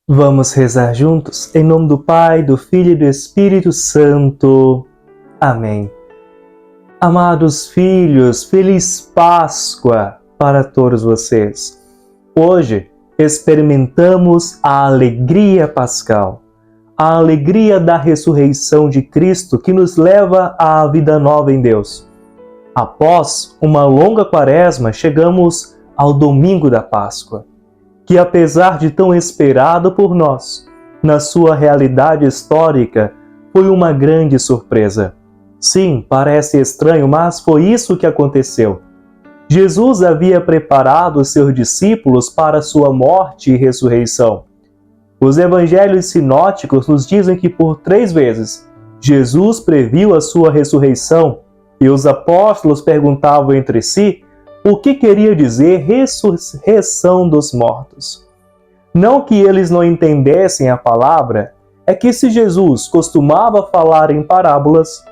Vamos rezar juntos, em nome do Pai, do Filho e do Espírito Santo. Amém. Amados filhos, feliz Páscoa para todos vocês. Hoje experimentamos a alegria pascal, a alegria da ressurreição de Cristo que nos leva à vida nova em Deus. Após uma longa quaresma, chegamos ao domingo da Páscoa, que apesar de tão esperado por nós, na sua realidade histórica, foi uma grande surpresa. Sim, parece estranho, mas foi isso que aconteceu. Jesus havia preparado seus discípulos para sua morte e ressurreição. Os evangelhos sinóticos nos dizem que por 3 vezes Jesus previu a sua ressurreição e os apóstolos perguntavam entre si o que queria dizer ressurreição dos mortos. Não que eles não entendessem a palavra, é que se Jesus costumava falar em parábolas,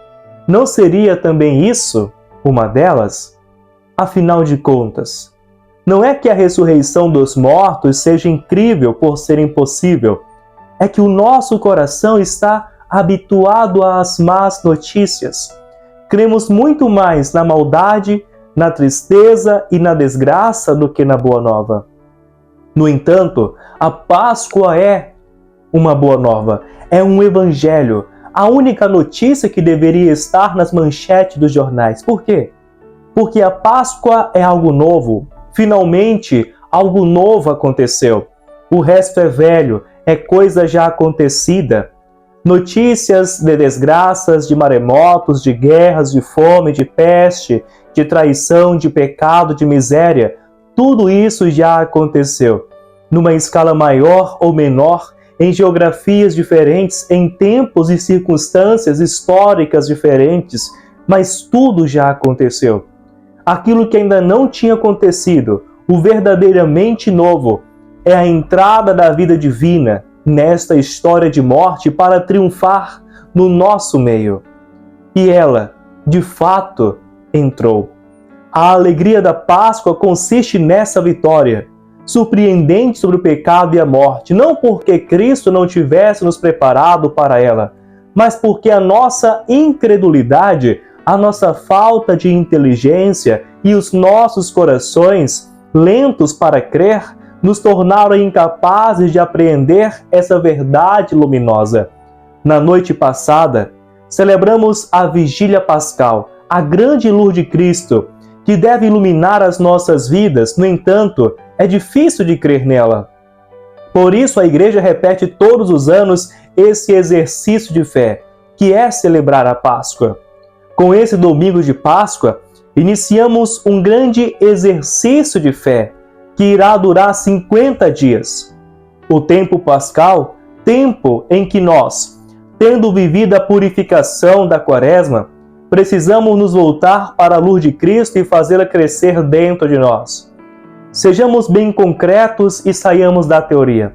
não seria também isso uma delas? Afinal de contas, não é que a ressurreição dos mortos seja incrível por ser impossível, é que o nosso coração está habituado às más notícias. Cremos muito mais na maldade, na tristeza e na desgraça do que na boa nova. No entanto, a Páscoa é uma boa nova, é um evangelho, a única notícia que deveria estar nas manchetes dos jornais. Por quê? Porque a Páscoa é algo novo. Finalmente, algo novo aconteceu. O resto é velho, é coisa já acontecida. Notícias de desgraças, de maremotos, de guerras, de fome, de peste, de traição, de pecado, de miséria, tudo isso já aconteceu. Numa escala maior ou menor, em geografias diferentes, em tempos e circunstâncias históricas diferentes, mas tudo já aconteceu. Aquilo que ainda não tinha acontecido, o verdadeiramente novo, é a entrada da vida divina nesta história de morte para triunfar no nosso meio. E ela, de fato, entrou. A alegria da Páscoa consiste nessa vitória, surpreendente sobre o pecado e a morte, não porque Cristo não tivesse nos preparado para ela, mas porque a nossa incredulidade, a nossa falta de inteligência e os nossos corações, lentos para crer, nos tornaram incapazes de apreender essa verdade luminosa. Na noite passada, celebramos a Vigília Pascal, a grande luz de Cristo, que deve iluminar as nossas vidas. No entanto, é difícil de crer nela. Por isso, a Igreja repete todos os anos esse exercício de fé, que é celebrar a Páscoa. Com esse domingo de Páscoa, iniciamos um grande exercício de fé, que irá durar 50 dias. O tempo pascal, tempo em que nós, tendo vivido a purificação da quaresma, precisamos nos voltar para a luz de Cristo e fazê-la crescer dentro de nós. Sejamos bem concretos e saiamos da teoria.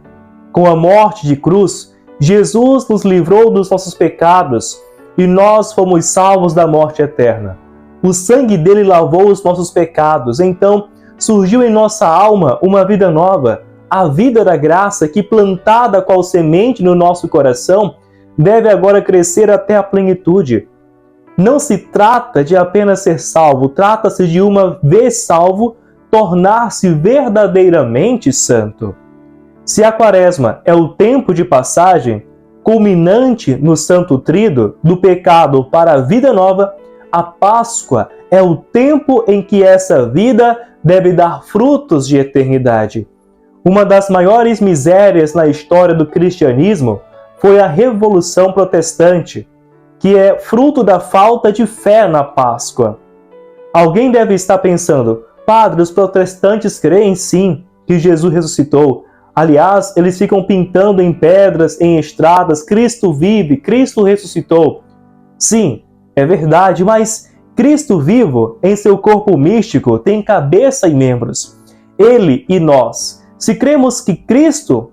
Com a morte de cruz, Jesus nos livrou dos nossos pecados e nós fomos salvos da morte eterna. O sangue dele lavou os nossos pecados, então surgiu em nossa alma uma vida nova, a vida da graça que, plantada qual semente no nosso coração, deve agora crescer até a plenitude. Não se trata de apenas ser salvo, trata-se de, uma vez salvo, tornar-se verdadeiramente santo. Se a quaresma é o tempo de passagem, culminante no Santo Tríduo, do pecado para a vida nova, a Páscoa é o tempo em que essa vida deve dar frutos de eternidade. Uma das maiores misérias na história do cristianismo foi a Revolução Protestante, que é fruto da falta de fé na Páscoa. Alguém deve estar pensando: padre, os protestantes creem sim que Jesus ressuscitou. Aliás, eles ficam pintando em pedras, em estradas: Cristo vive, Cristo ressuscitou. Sim, é verdade, mas Cristo vivo, em seu corpo místico, tem cabeça e membros. Ele e nós, se cremos que Cristo,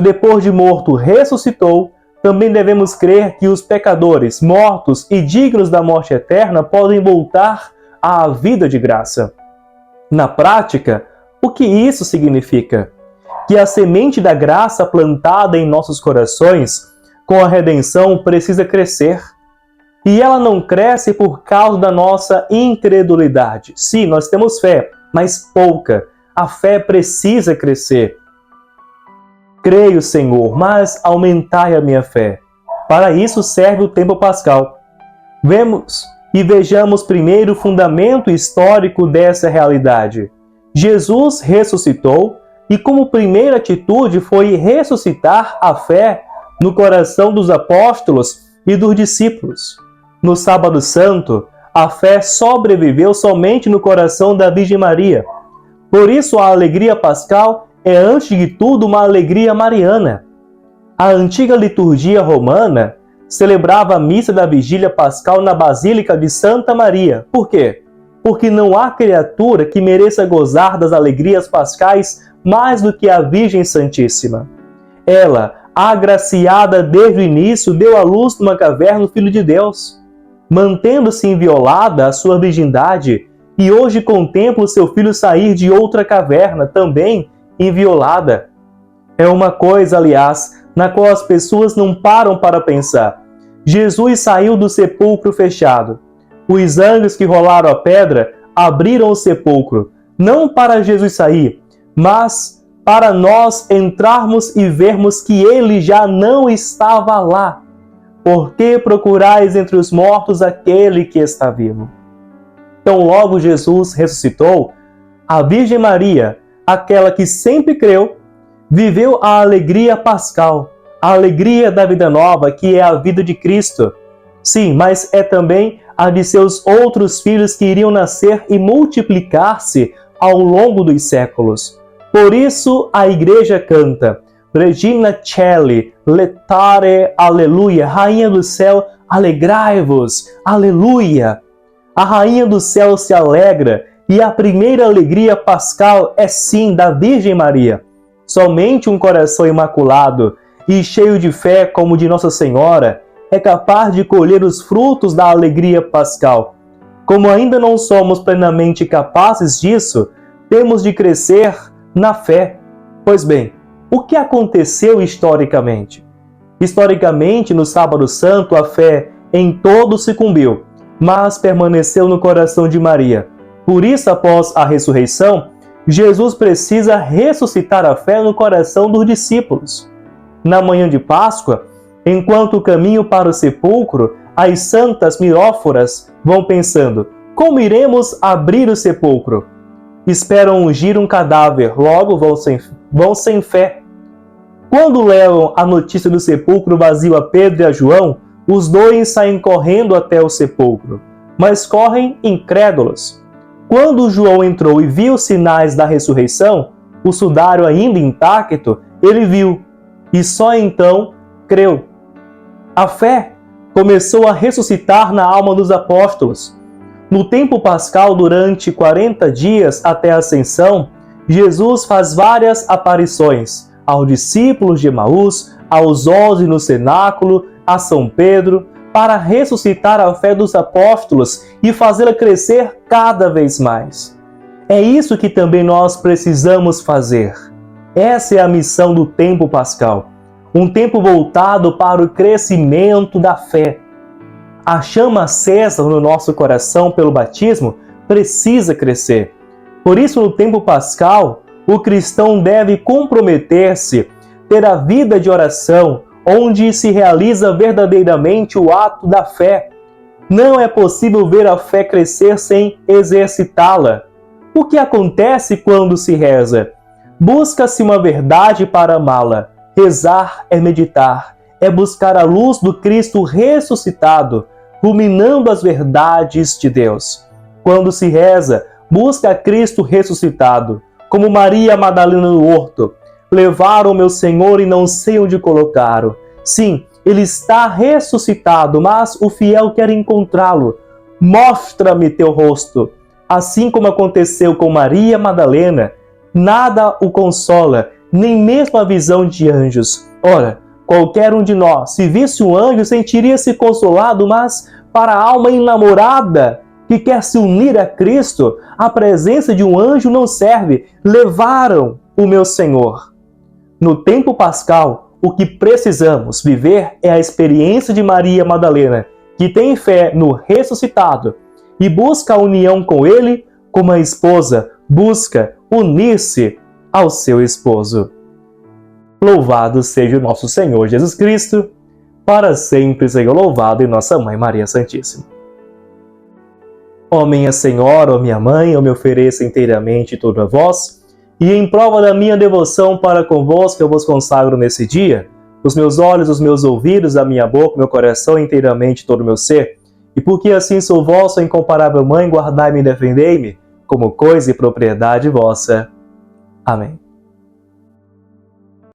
depois de morto, ressuscitou, também devemos crer que os pecadores, mortos e dignos da morte eterna, podem voltar à vida de graça. Na prática, o que isso significa? que a semente da graça plantada em nossos corações, com a redenção, precisa crescer. E ela não cresce por causa da nossa incredulidade. Sim, nós temos fé, mas pouca. A fé precisa crescer. Creio, Senhor, mas aumentai a minha fé. Para isso serve o tempo pascal. Vejamos primeiro o fundamento histórico dessa realidade. Jesus ressuscitou e como primeira atitude foi ressuscitar a fé no coração dos apóstolos e dos discípulos. No Sábado Santo, a fé sobreviveu somente no coração da Virgem Maria. Por isso a alegria pascal é antes de tudo uma alegria mariana. A antiga liturgia romana celebrava a missa da Vigília Pascal na Basílica de Santa Maria. Por quê? Porque não há criatura que mereça gozar das alegrias pascais mais do que a Virgem Santíssima. Ela, agraciada desde o início, deu à luz numa caverna o Filho de Deus, mantendo-se inviolada a sua virgindade, e hoje contempla o seu filho sair de outra caverna, também inviolada. É uma coisa, aliás, na qual as pessoas não param para pensar. Jesus saiu do sepulcro fechado. Os anjos que rolaram a pedra abriram o sepulcro, não para Jesus sair, mas para nós entrarmos e vermos que ele já não estava lá. Por que procurais entre os mortos aquele que está vivo? Então, logo Jesus ressuscitou, a Virgem Maria, aquela que sempre creu, viveu a alegria pascal, a alegria da vida nova, que é a vida de Cristo. Sim, mas é também a de seus outros filhos que iriam nascer e multiplicar-se ao longo dos séculos. Por isso a Igreja canta: Regina Coeli, letare, aleluia. Rainha do céu, alegrai-vos, aleluia. A Rainha do céu se alegra, e a primeira alegria pascal é sim da Virgem Maria. Somente um coração imaculado e cheio de fé como o de Nossa Senhora é capaz de colher os frutos da alegria pascal. Como ainda não somos plenamente capazes disso, temos de crescer na fé. Pois bem, o que aconteceu historicamente? Historicamente, no Sábado Santo, a fé em todo sucumbiu, mas permaneceu no coração de Maria. Por isso, após a ressurreição, Jesus precisa ressuscitar a fé no coração dos discípulos. Na manhã de Páscoa, enquanto o caminho para o sepulcro, as santas miróforas vão pensando: como iremos abrir o sepulcro? Esperam ungir um cadáver, logo vão sem fé. Quando levam a notícia do sepulcro vazio a Pedro e a João, os dois saem correndo até o sepulcro, mas correm incrédulos. Quando João entrou e viu os sinais da ressurreição, o sudário ainda intacto, ele viu, e só então creu. A fé começou a ressuscitar na alma dos apóstolos. No tempo pascal, durante 40 dias até a ascensão, Jesus faz várias aparições aos discípulos de Emaús, aos 11 no cenáculo, a São Pedro, para ressuscitar a fé dos apóstolos e fazê-la crescer cada vez mais. É isso que também nós precisamos fazer. Essa é a missão do tempo pascal. Um tempo voltado para o crescimento da fé. A chama acesa no nosso coração pelo batismo precisa crescer. Por isso, no tempo pascal, o cristão deve comprometer-se, ter a vida de oração, onde se realiza verdadeiramente o ato da fé. Não é possível ver a fé crescer sem exercitá-la. O que acontece quando se reza? Busca-se uma verdade para amá-la. Rezar é meditar, é buscar a luz do Cristo ressuscitado, ruminando as verdades de Deus. Quando se reza, busca a Cristo ressuscitado, como Maria Madalena no horto. Levaram meu Senhor e não sei onde colocaram. Sim, ele está ressuscitado, mas o fiel quer encontrá-lo. Mostra-me teu rosto. Assim como aconteceu com Maria Madalena, nada o consola, nem mesmo a visão de anjos. Ora, qualquer um de nós, se visse um anjo, sentiria-se consolado, mas para a alma enamorada que quer se unir a Cristo, a presença de um anjo não serve. Levaram o meu Senhor. No tempo pascal, o que precisamos viver é a experiência de Maria Madalena, que tem fé no ressuscitado e busca a união com ele como a esposa busca unir-se ao seu esposo. Louvado seja o nosso Senhor Jesus Cristo, para sempre seja louvado e nossa Mãe Maria Santíssima. Ó minha Senhora, ó minha Mãe, eu me ofereço inteiramente todo a vós, e em prova da minha devoção para convosco eu vos consagro nesse dia, os meus olhos, os meus ouvidos, a minha boca, meu coração, inteiramente todo o meu ser, e porque assim sou vossa incomparável Mãe, guardai-me e defendei-me, como coisa e propriedade vossa. Amém.